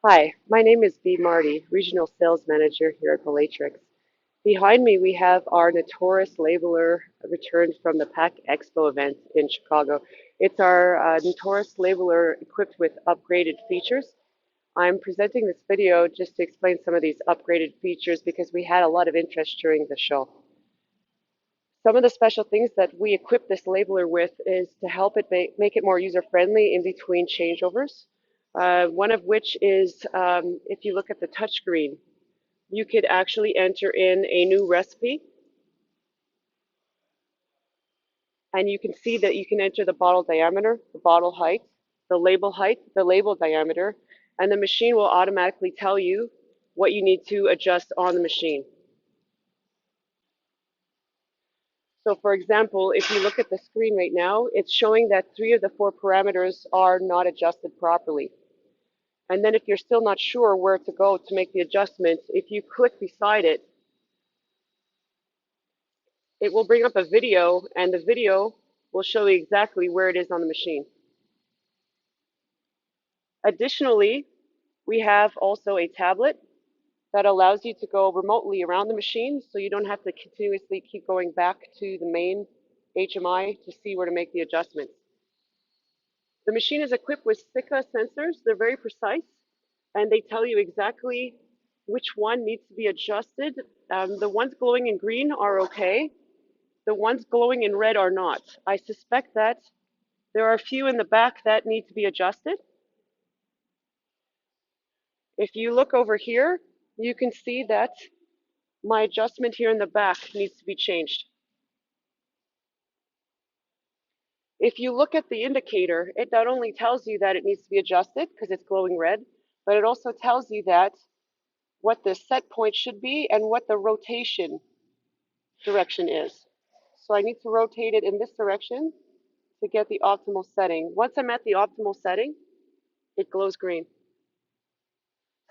Hi, my name is B. Marty, Regional Sales Manager here at BellatRx. Behind me, we have our Notorious Labeler returned from the PAC Expo event in Chicago. It's our Notorious Labeler equipped with upgraded features. I'm presenting this video just to explain some of these upgraded features because we had a lot of interest during the show. Some of the special things that we equip this labeler with is to help it make it more user-friendly in between changeovers. One of which is if you look at the touchscreen, you could actually enter in a new recipe, and you can see that you can enter the bottle diameter, the bottle height, the label diameter, and the machine will automatically tell you what you need to adjust on the machine. So for example, if you look at the screen right now, it's showing that 3 of the 4 parameters are not adjusted properly. And then if you're still not sure where to go to make the adjustment, if you click beside it, it will bring up a video, and the video will show you exactly where it is on the machine. Additionally, we have also a tablet that allows you to go remotely around the machine, so you don't have to continuously keep going back to the main HMI to see where to make the adjustments. The machine is equipped with Siko sensors. They're very precise, and they tell you exactly which one needs to be adjusted. The ones glowing in green are okay. The ones glowing in red are not. I suspect that there are a few in the back that need to be adjusted. If you look over here, you can see that my adjustment here in the back needs to be changed. If you look at the indicator, it not only tells you that it needs to be adjusted because it's glowing red, but it also tells you that what the set point should be and what the rotation direction is. So I need to rotate it in this direction to get the optimal setting. Once I'm at the optimal setting, it glows green.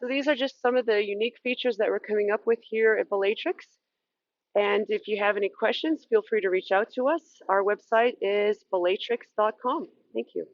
So these are just some of the unique features that we're coming up with here at BellatRx. And if you have any questions, feel free to reach out to us. Our website is bellatrix.com. Thank you.